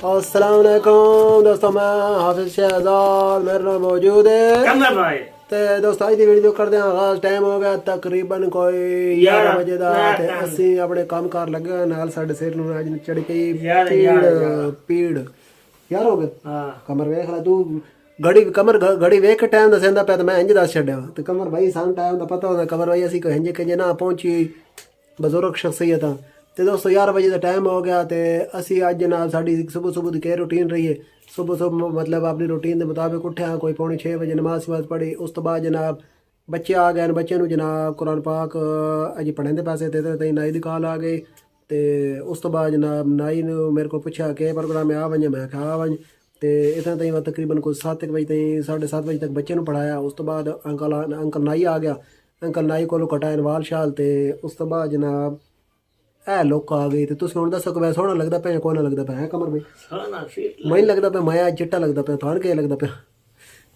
अस्सलाम वालेकुम दोस्तों, मैं हाफिज शहजाद मेरे नाल मौजूद है कमर भाई ते दोस्तों अज दी वीडियो करदे हां आगाज। टाइम हो गया तकरीबन कोई 11 बजे दा ते असी अपने काम कार लगे होए नाल साडे सिर नूं अज चढ़ी पई पीड़ यार हो गए। हाँ कमर वेख ला तू घड़ी कमर घड़ी वेख के टाइम दसेंदा पे ते मैं इंज दस छड्या ते कमर भाई सान टाइम दा पता होंदा कमर भाई असी कहेंजे कि ना पहुंची बुजुर्ग शख्सियत तो दोस्तों 11 बजे का टाइम हो गया तो असी अज जनाब साड़ी सुबह सुबह की रूटीन रही है। सुबह सुबह मतलब अपनी रूटीन के मुताबिक उठे हाँ कोई 5:45 बजे नमाज शमाज पढ़ी। उस तो बाद जनाब बच्चे आ गए बच्चे जनाब कुरान पाक अज पढ़ने के पैसे देते तई नाई की कॉल आ गई। तो उस तो बाद जनाब नाई ने मेरे को पूछा कि प्रोग्राम आ वंजे, मैं आ वंज तो इतना तई मैं तकरीबन कुछ 7 बजे तई 7:30 बजे तक बच्चे पढ़ाया। उस तो बाद अंकल नाई आ गया, अंकल नाई को कटाए वाल शाल तो उस तो बाद जनाब ए लोग आ गई तो तुम हूँ दसो कि सोहना लगता पे कौन लगता पे है कमर भाई? मैं लगता पे मैं चिट्टा लगता पे थान के लगता पे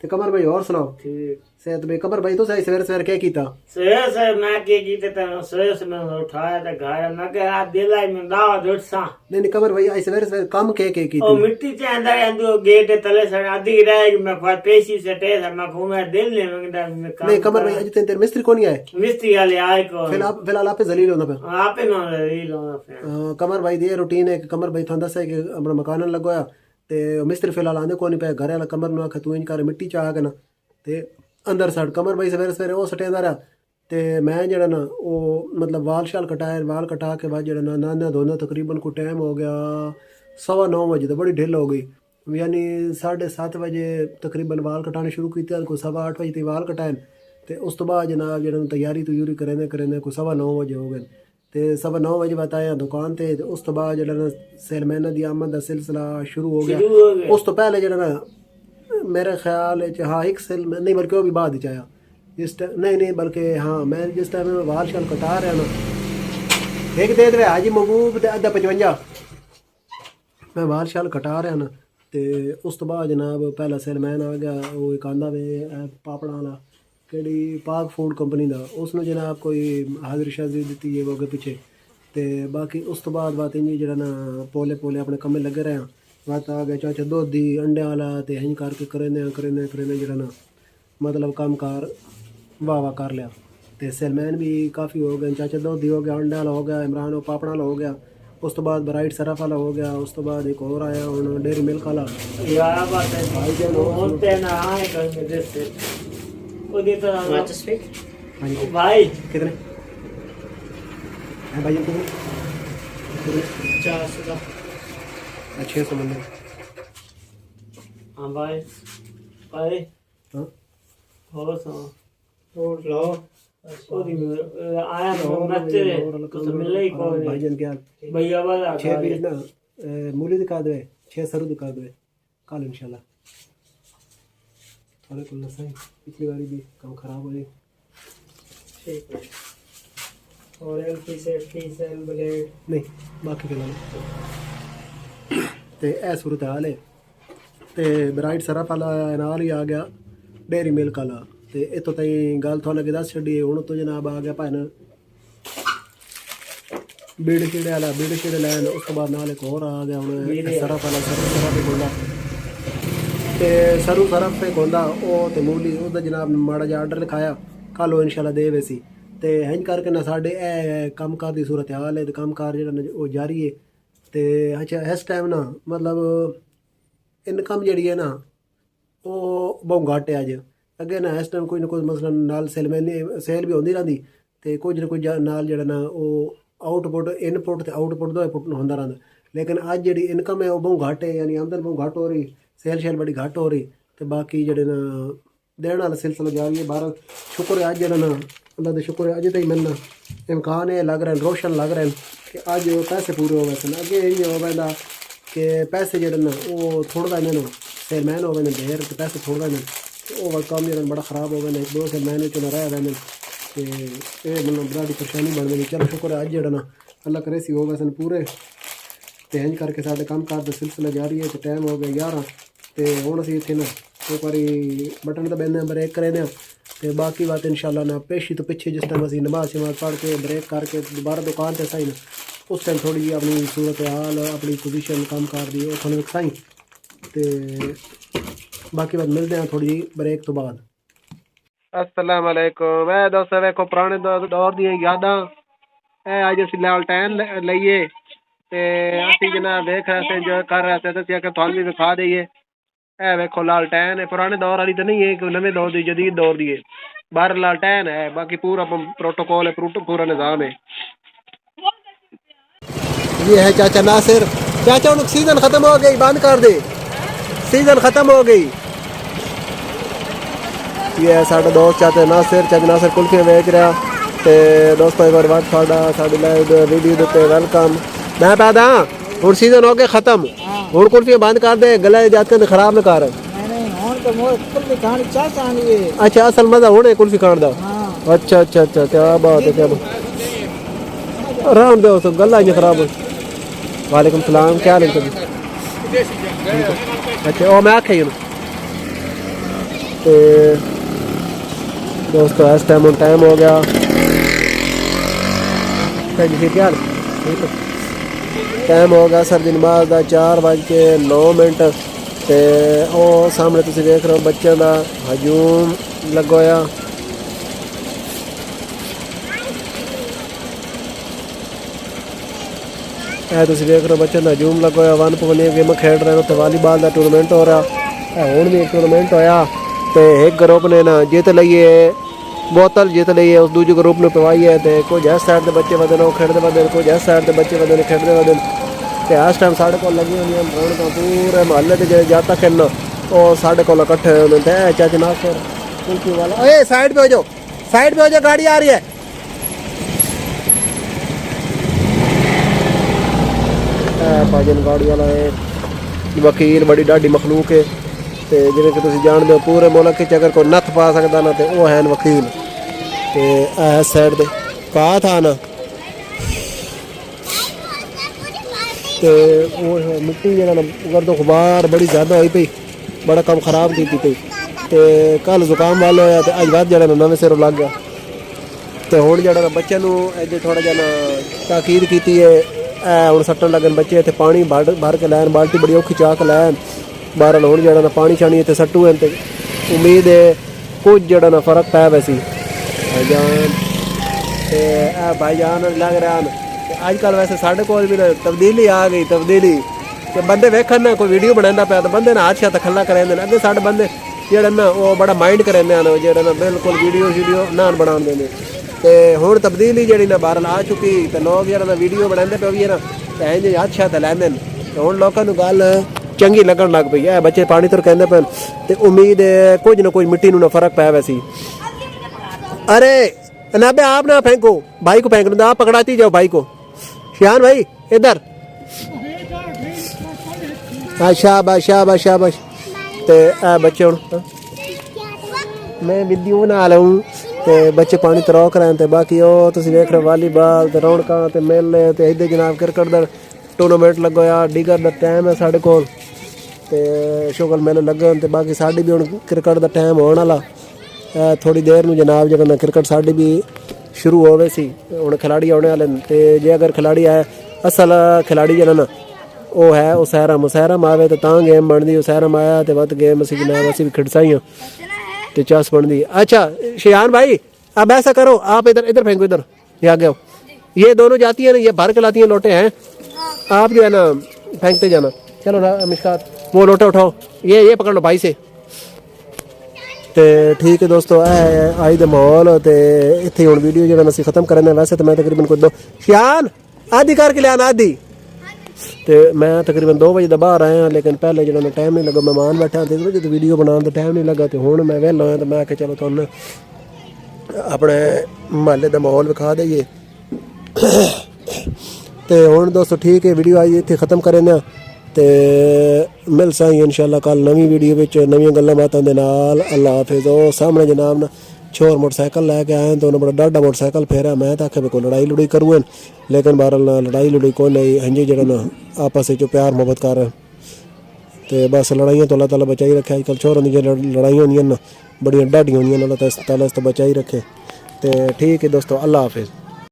तो कमर भाई और सुनाओ ठीक सेहत भाई? कमर भाई तो सही सवेरे सवेरे क्या कीता? सवेरे से मैं के कीते ते सवेरे से मैं उठाया ते घर मैं के आ दिलाई में दावा दुटसा नहीं कमर भाई आई सवेरे सवेरे काम के कीती? ओ मिट्टी से अंदर अंदर गेट तले से आधी रह मैं फट पेशी से टे मैं घूमे दिल ने मैं नहीं कमर भाई अज तेरे मिस्त्री कौन आए? मिस्त्री वाले आए को फिलहाल आप जलील होना पे आपे नो रील होना पे कमर भाई दी रूटीन है कि कमर भाई थां दस है कि अपना मकान लगोया ते मिस्त्री फिलहाल आंदे कोनी पे घर वाला कमर नु आखे तू इंज कर मिट्टी चा के ना ते अंदर सड़ कमर भाई सवेरे सवेरे वो सटेंदा रहा ते मैं जड़ा ना वो मतलब वाल शाल कटाए वाल कटा के बाद जड़ा ना नाना धोना तकरीबन को टाइम हो गया 9:15 बजे तो बड़ी ढिल हो गई। यानी 7:30 बजे तकरीबन वाल कटाने शुरू किया को 8:15 बजे तक वाल कटाए तो उस तो बाद जनाब जड़ा तैयारी तुयूरी करेंदे करेंदे को 9:15 बजे हो गए तो 9:15 बजे बाद आया दुकान ते उस तो बाद जड़ा ना सेलमैन दी आमद का सिलसिला शुरू हो गया। उस तो पहले जड़ा ना मेरे ख्याल हाँ एक सेल नहीं बल्कि वो भी बाद ही आया जिस टाइम नहीं बल्कि हाँ मैं जिस टाइम में वाल शाल कटा रहा ना एक दे दे हाजी महबूब अद्धा 55 मैं वाल शाल कटा रहा ना तो उस तो बाद जनाब पहला सेलमैन आ गया वो एक आंदा वे पापड़ा वाला केड़ी पाक फूड कंपनी का उसने जनाब कोई हाजिर शाजिर दी है वो अगे पीछे तो बाकी उस तो बाद बात इंजी जरा ना पोले पोले अपने कम्मे लगे रहे हैं बात आ गया चाचा दुध अंडे वाला तो हिंज करके करें जरा ना मतलब काम कार वाह वाह कर लिया तो सेलमैन भी काफ़ी हो गए। चाचा दुध हो गया, अंडे वाला हो गया, इमरान वो पापड़ा वाला हो गया, उस तो बाद ब्राइट सरफ वाला हो गया, उस तो बाद एक और आया हूँ डेयरी मिल्क वाला। भाई कितने हैं भाई? कितने 600 बंदे। हाँ भाई भाई हाँ और सुनो और लो आया तो नच्चे तो मिले ही कोई भाईजान क्या भैया वाला 6 पीस ना मूली दिखा दे 6 सरू दिखा दे कल इंशाल्लाह थोड़े को ना सही पिछली बारी भी काम खराब हो गई। ठीक है और एल पीस ब्लेड नहीं बाकी के ते ए सूरत हाल है ते ब्राइट सरफ वाला नाल ही आ गया डेयरी मिल्क वाला ते इतों तई गल थोड़ा लगे दस छड़ी हूँ तो जनाब आ गया भैन बीड़ छीड़े लैन उस तो बाद नाल एक होर आ गया हूँ सरफ वाला सरफ गोंदा ते सरू सरफ पे गोंदा वो तो मूली उसका जनाब माड़ा जा आर्डर लिखाया कल वो इंशाल्लाह दे वैसी तो इंज करके ना साढ़े ए कम कार की सूरत हाल है तो कम कार जो जारी है तो अच्छा इस टाइम ना मतलब इनकम जी है ना वो बहुत घट है अज अगे ना इस टाइम कोई ना कोई मसलन नाल सेल भी होंदी रही तो कुछ ना कुछ नाल जड़ा ना वो आउटपुट इनपुट तो आउटपुट दो होंदा रहा लेकिन अज जी इनकम है वो बहुत घट है यानी आमदन बहुत घट हो रही सेल शेल बड़ी घट हो रही तो बाकी जड़े ना देने वाला सिलसिला जारी है बाहर शुक्र है अज जरा ना अल्लाह का शुक्र है अज तक मिलना इम्कान है लग रहे हैं रोशन लग रहे हैं कि अज पैसे पूरे हो गए अगे ये हो पैदा कि पैसे जड़े ना वो थोड़ा ना सेलमैन हो गए देर तो पैसे थोड़ा ना वो काम जरा बड़ा ख़राब हो गए 1-2 सेलमैन चुना रह गए तो ये मतलब बड़ी परेशानी बन गई। चलो शुक्र है अज जड़ा ना अल्लाह करे सी हो गए पूरे तो इंज करके साढ़े काम कार का सिलसिला जारी है तो टाइम हो गया 11 तो हूँ असी इतने ना एक बारी बटन तो बहने ब्रेक करें तो बाकी बात इंशाल्लाह ना पेशी तो पिछे जिस टाइम असी नमाज शमाज पढ़ के ब्रेक करके दोबारा दुकान से सही ना उस टाइम थोड़ी जी अपनी सूरत हाल अपनी पोजीशन काम कर दी वो थोड़ी दिखाई तो बाकी बात मिलते हैं थोड़ी जी ब्रेक तो बाद। अस्सलाम वालेकुम। मैं दोस्तों देखो पुराने दौर दी यादां अज असीं लालटेन लईए ते असीं जनाब देख रहे थे जो कर रहे थे तो असीं आखेआ तुहानूं भी विखा देइए। ए वेखो लालटेन है पुराने दौर वाली तो नहीं है कि नवे दौर दी जदीद दौर दी है। बाहर लालटेन है बाकी पूरा प्रोटोकॉल है पूरा निज़ाम है। ये है चाचा नासिर। चाचा उनकी सीजन खत्म हो गई बंद कर दे सीजन खत्म हो गई। ये है साडा दोस्त चाचा नासिर कुल्फियाँ बेच रहा तो दोस्तों एक बार बात साड़ी लाइव वीडियो देते वेलकम। मैं पैदा हूँ सीजन हो गया खत्म हूँ कुल्फियाँ बंद कर दे गले जाते खराब न कर। अच्छा असल मजा होने कुल्फी खाने का। अच्छा अच्छा अच्छा क्या बात है क्या बात आराम दो तो गला ही खराब हो। वालेकुम सलाम क्या हाल है। अच्छा वो मैं आखे तो दोस्तों इस टाइम हो गया क्या टाइम हो गया सर दिन बाद 4:09 ते ओ सामने तुसीं देख रहे हो बच्चों का हजूम लगा होया। तुसीं देख रहे हो बच्चों का हजूम लगा होया 1 गेम खेड रहे हो तो वॉलीबॉल का टूर्नामेंट हो रहा है। हुण भी एक टूर्नामेंट होया तो एक ग्रुप ने ना जित लईए बोतल जित लईए उस दूजे ग्रुप ने पवाई है तो कुछ इस साइड के बच्चे वधन वो खेडते वधन कुछ इस साइड के बच्चे वधन खेडते वधन तो इस टाइम साढ़े को लगी हुई रौनक पूरे महल्ले के जाता खेलना और साढ़े को इकट्ठे होते हैं। चाचा नासिर कुल्फी वाला ओए साइड पे हो जाओ गाड़ी आ रही है। भाजन गाड़ी वाला है वकील बड़ी डाडी मखलूक है तो जिवें कि तुसीं जानदे हो पूरे मुल्क च अगर कोई नत्थ पा सकता ना तो वह है वकील तो इस साइड दे पा था ना तो वो मिट्टी जरा गर्दो गुबार बड़ी ज़्यादा हुई पई बड़ा कम खराब की पई तो कल जुकाम वाले होया तो अज बाद जरा नवे सिरों लग गया तो हुण जरा बच्चे नूं अज थोड़ा जिहा ताकीद की है। हुण सट्टन लगन बच्चे इत्थे पानी भर के लैन बाल्टी बड़ी औखी चाह के लैन बाहर हुण जरा पानी शानी इत्थे सट्टू हैं तो उम्मीद है कुछ जरा ना फर्क पै वैसी भाईजान लग रहा है। अजकल वैसे साढ़े को भी तब्दीली आ गई तो बंदे वेखन ना कोई वीडियो बनाता पाया तो बंदे हाथ शात खला करेंदे अगे साढ़े बंदे जेह्ड़े ना वो बड़ा माइंड करेंदे हैं जेह्ड़े ना बिल्कुल वीडियो ना बना देंगे तो हुण तब्दीली जी ना बाहर आ चुकी तो लोग जेह्ड़ा ना वीडियो बनाते पे भी ना इंज हाथ शात लैंदे तो हुण लोकां नूं गल चंगी लगन लग पई है। बच्चे पानी तो कहते पे तो उम्मीद है कुछ ना कुछ मिट्टी नूं ना फर्क पै वैसी। अरे नाबे आप ना फेंको भाई को फेंकने दो आप पकड़ाती जाओ भाई को। शियान भाई इधर शाबाश शाबाश शाबाश तो बच्चे हूँ मैं विद्यू ना लूँ तो बच्चे पानी तरौक रहे हैं तो बाकी वो तुसीं देख रहे वालीबॉल तो रौनकां ते मेले तो इधर जनाब क्रिकेट का टूर्नामेंट लगा होया डिगर का टाइम है साढ़े को तो शुगल मेले लगे होन तो बाकी साड़ी भी हुण क्रिकेट का टाइम होने वाला थोड़ी देर में जनाब जो क्रिकेट साड़ी भी शुरू होवे सी हुण खिलाड़ी आने वाले तो जे अगर खिलाड़ी आए असल खिलाड़ी जो ना वो है मुसहरम आवे तो गेम बनती मुसहरम आया तो वत गेम असी जनाब असी भी खिड़सा ही तो चस बनती। अच्छा शियान भाई अब ऐसा करो आप इधर फेंको इधर ये आगे आओ ये दोनों जाती है ना ये भर के लाती हैं लोटे हैं आप जो है ना फेंकते जाना। चलो मिशकात वो लोटे उठाओ ये पकड़ लो भाई से तो ठीक है दोस्तों आई दे माहौल तो इतने हुण वीडियो जो असीं खत्म करने वैसे तो मैं तकरीबन कोई 2 शियान आधी करके लिया आधी तो मैं तकरीबन 2 बजे बाहर आया लेकिन पहले जो टाइम नहीं लगा मेहमान बैठा तो वीडियो बनाने का टाइम नहीं लगा तो हुण मैं वेला होया तो मैं आख्या चलो तुहानूं अपने महल्ले का माहौल विखा देइए। तो हुण दोस्तों ठीक है वीडियो आई इत्थे खत्म करने तो मिल साई इंशाल्लाह कल नवी वीडियो विच नवीं गल्लां बातां दे नाल। अल्लाह हाफिज़। ओ सामने जनाब ना छोर मोटरसाइकिल लैके आए तो उन्हें बड़ा डाडा मोटरसाइकिल फेरा मैं तो आखे भी कोई लड़ाई लड़ाई करूँ लेकिन बहरहाल लड़ाई लड़ाई को नहीं हंजी जो ना आपस में प्यार मोहब्बत कर रहे तो बस लड़ाइयाँ तो अल्लाह ताला बचाई रखे। अजकल छोरों की जो लड़ाइयाँ होंदियां ना बड़ियां डाडियां होंदियां अल्लाह ताला तो बचाई रखे। तो ठीक है दोस्तों अल्लाह हाफिज़।